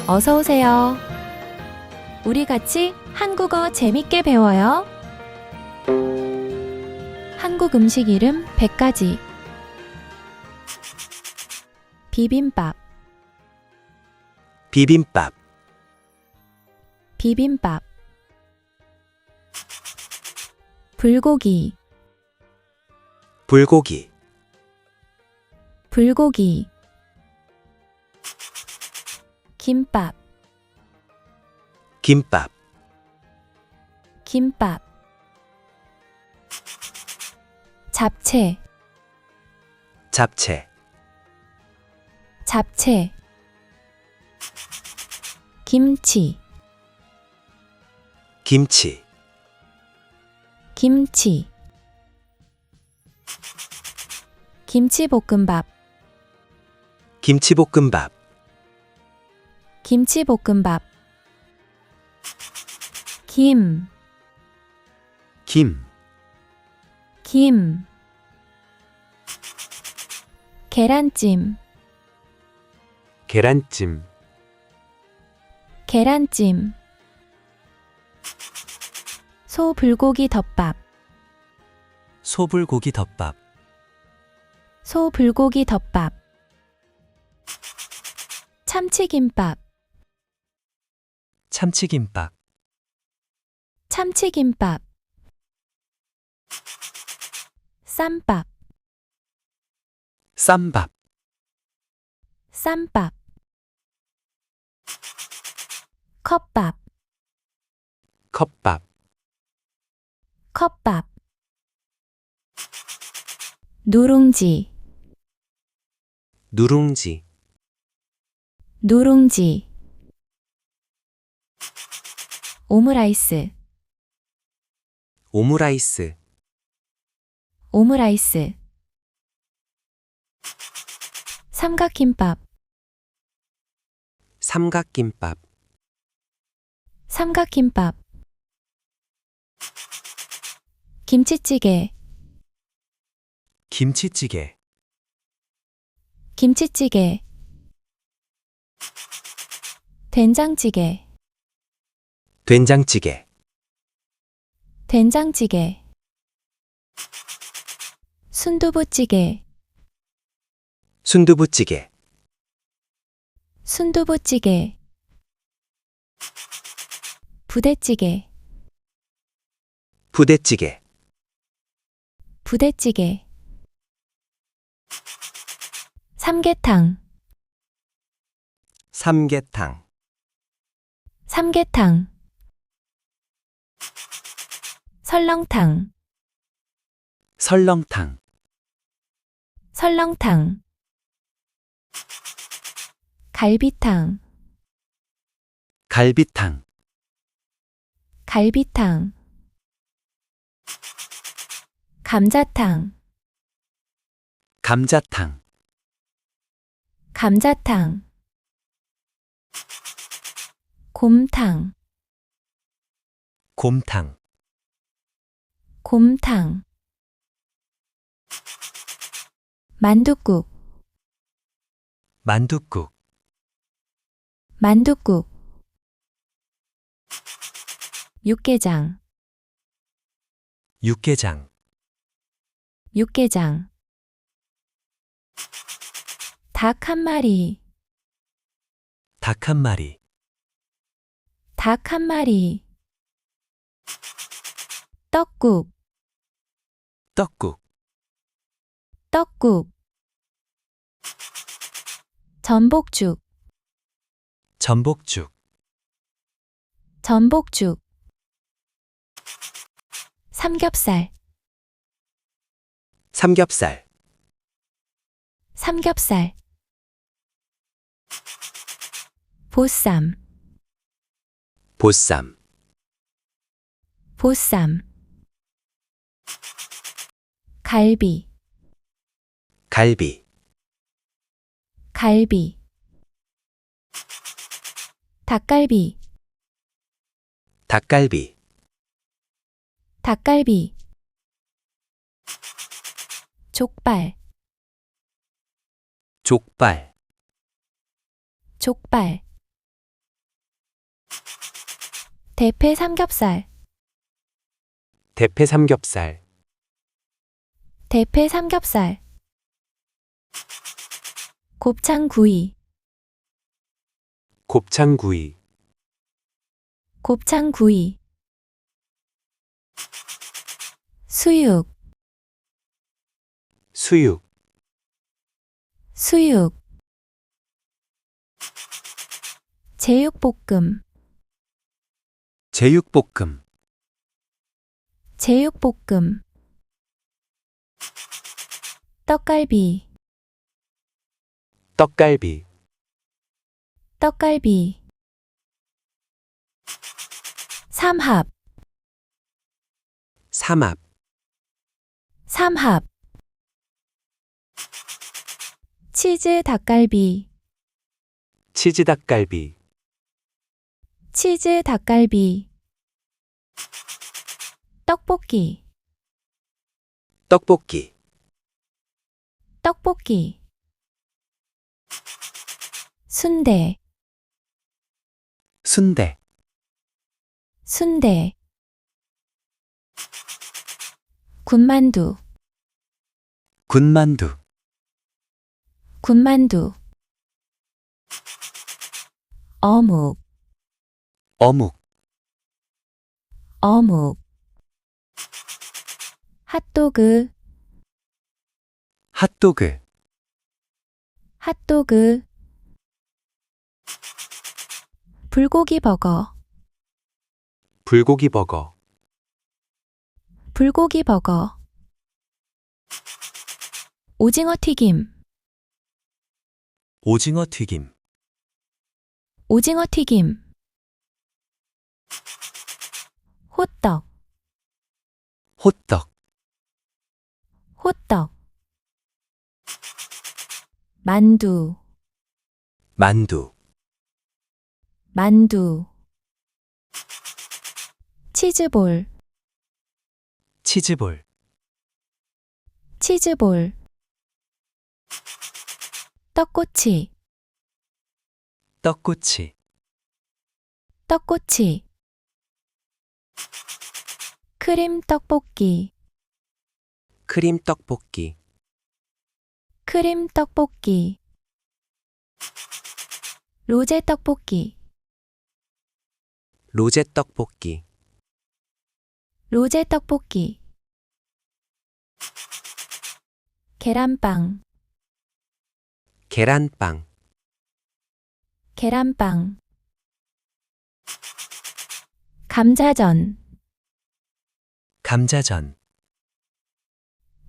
어서 오세요. 우리 같이 한국어 재밌게 배워요. 한국 음식 이름 100가지. 비빔밥, 비빔밥, 비빔밥. 불고기, 불고기, 불고기. 김밥, 김밥, 김밥. 잡채, 잡채, 잡채. 김치, 김치, 김치. 김치볶음밥, 김치볶음밥, 김치볶음밥. 김, 김, 김. 계란찜, 계란찜, 계란찜. 소불고기 덮밥, 소불고기 덮밥, 소불고기 덮밥. 참치김밥, 참치김밥, 참치김밥. 쌈밥, 쌈밥, 쌈밥. 컵밥, 컵밥, 컵밥. 누룽지, 누룽지, 누룽지. 오므라이스, 오므라이스, 오므라이스. 삼각김밥, 삼각김밥, 삼각김밥. 김치찌개, 김치찌개, 김치찌개. 된장찌개, 된장찌개, 된장찌개. 순두부찌개, 순두부찌개, 순두부찌개. 부대찌개, 부대찌개, 부대찌개. 삼계탕, 삼계탕, 삼계탕. 설렁탕, 설렁탕, 설렁탕. 갈비탕, 갈비탕, 갈비탕. 감자탕, 감자탕, 감자탕. 곰탕, 곰탕, 곰탕. 만둣국, 만둣국, 만둣국. 육개장, 육개장, 육개장. 닭 한 마리, 닭 한 마리, 닭 한 마리. 떡국, 떡국, 떡국. 전복죽, 전복죽, 전복죽. 삼겹살, 삼겹살, 삼겹살. 보쌈, 보쌈, 보쌈. 갈비, 갈비, 갈비. 닭갈비, 닭갈비, 닭갈비. 족발, 족발, 족발. 대패 삼겹살, 대패 삼겹살, 대패 삼겹살. 곱창구이, 곱창구이, 곱창구이. 수육, 수육, 수육. 제육볶음, 제육볶음, 제육볶음. 떡갈비, 떡갈비, 떡갈비. 삼합, 삼합, 삼합. 치즈 닭갈비, 치즈 닭갈비, 치즈 닭갈비. 떡볶이, 떡볶이, 떡볶이. 순대, 순대, 순대. 군만두, 군만두, 군만두. 어묵, 어묵, 어묵. 핫도그, 핫도그, 핫도그. 불고기 버거, 불고기 버거, 불고기 버거. 오징어 튀김, 오징어 튀김, 오징어 튀김. 호떡, 호떡, 호떡. 만두, 만두, 만두. 치즈볼, 치즈볼, 치즈볼. 떡꼬치, 떡꼬치, 떡꼬치. 크림 떡볶이, 크림 떡볶이, 크림 떡볶이. 로제 떡볶이, 로제 떡볶이, 로제 떡볶이. 계란빵, 계란빵, 계란빵. 감자전, 감자전,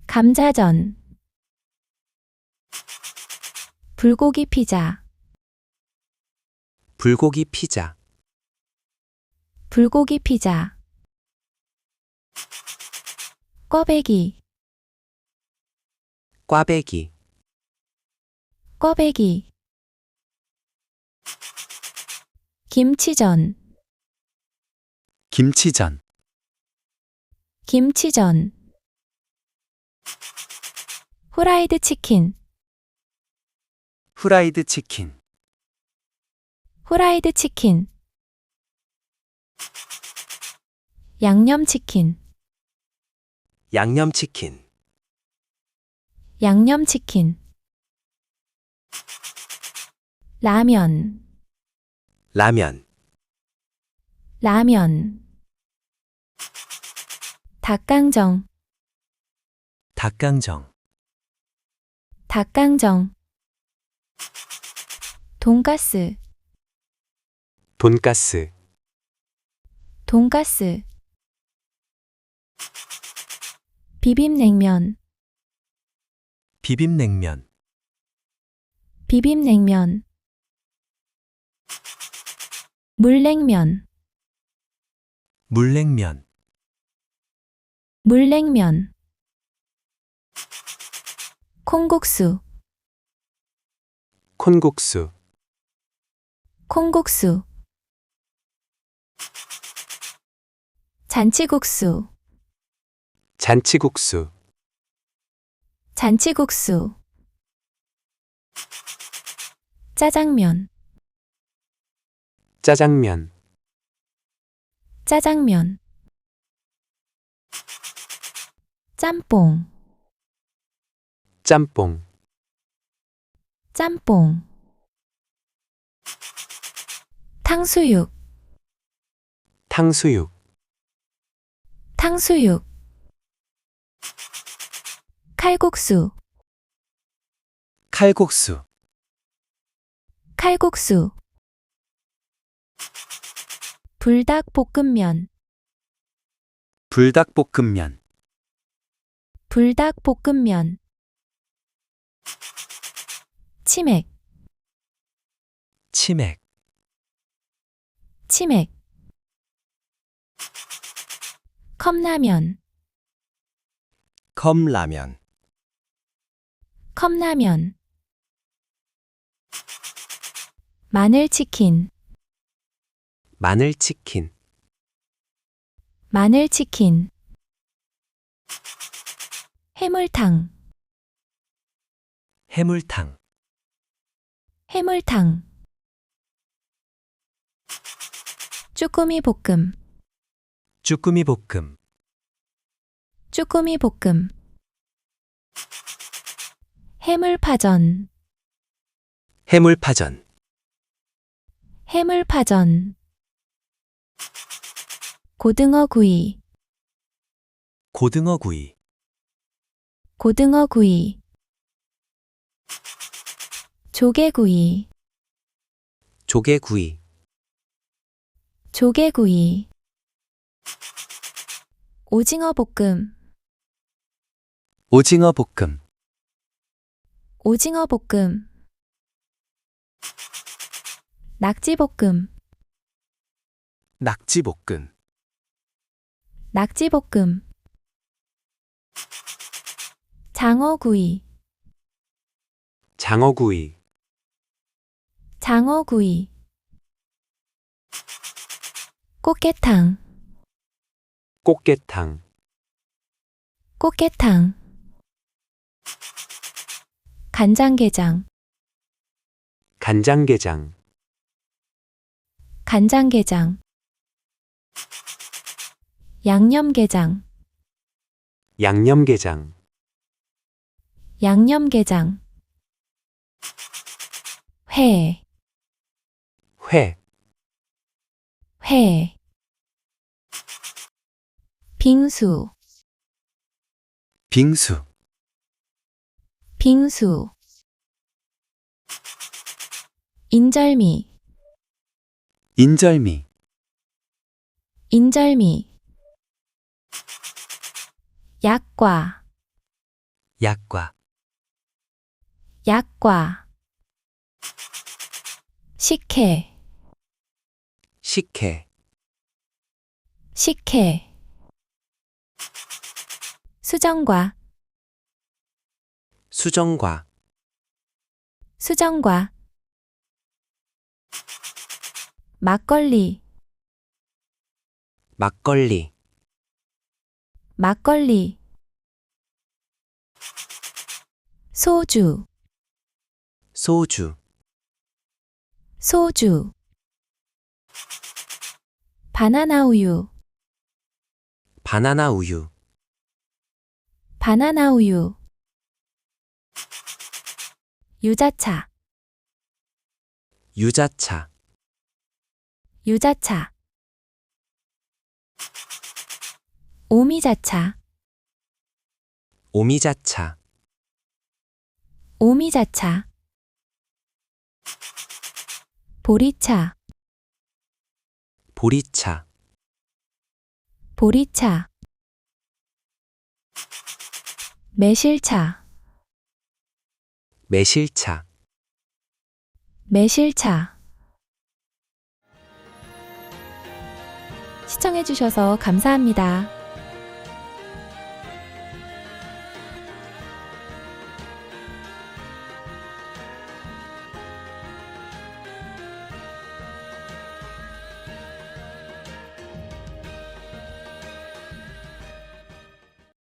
감자전. 불고기 피자, 불고기 피자, 불고기 피자. 꽈배기, 꽈배기, 꽈배기. 김치전, 김치전, 김치전. 후라이드 치킨, 후라이드 치킨, 후라이드 치킨. 양념치킨, 양념치킨, 양념치킨. 라면, 라면, 라면. 닭강정, 닭강정, 닭강정. 돈가스, 돈가스, 돈가스. 비빔냉면, 비빔냉면, 비빔냉면. 물냉면, 물냉면, 물냉면. 콩국수, 콘국수, 콩국수. 잔치국수, 잔치국수, 잔치국수. 짜장면, 짜장면, 짜장면, 짬뽕, 짬뽕, 짬뽕, 탕수육, 탕수육, 탕수육, 칼국수, 칼국수, 칼국수, 불닭볶음면, 불닭볶음면, 불닭볶음면, 치맥, 치맥, 치맥, 컵라면, 컵라면, 컵라면, 마늘치킨, 마늘치킨, 마늘치킨, 해물탕, 해물탕, 해물탕, 쭈꾸미 볶음, 쭈꾸미 볶음, 쭈꾸미 볶음, 해물파전, 해물파전, 해물파전, 고등어구이, 고등어구이, 고등어구이, 조개구이, 조개구이, 조개구이, 오징어 볶음, 오징어 볶음, 오징어 볶음, 낙지볶음, 낙지볶음, 낙지볶음, 장어구이, 장어구이, 장어구이, 꽃게탕, 꽃게탕, 꽃게탕, 간장게장, 간장게장, 간장게장, 양념게장, 양념게장, 양념게장, 회, 회, 회, 빙수, 빙수, 빙수, 인절미, 인절미, 인절미, 약과, 약과, 약과, 식혜, 식혜, 식혜, 수정과, 수정과, 수정과, 막걸리, 막걸리, 막걸리, 소주, 소주, 소주, 바나나 우유, 바나나 우유, 바나나 우유, 유자차, 유자차, 유자차, 오미자차, 오미자차, 오미자차, 보리차, 보리차, 보리차, 매실차, 매실차. 매실차. 시청해주셔서 감사합니다.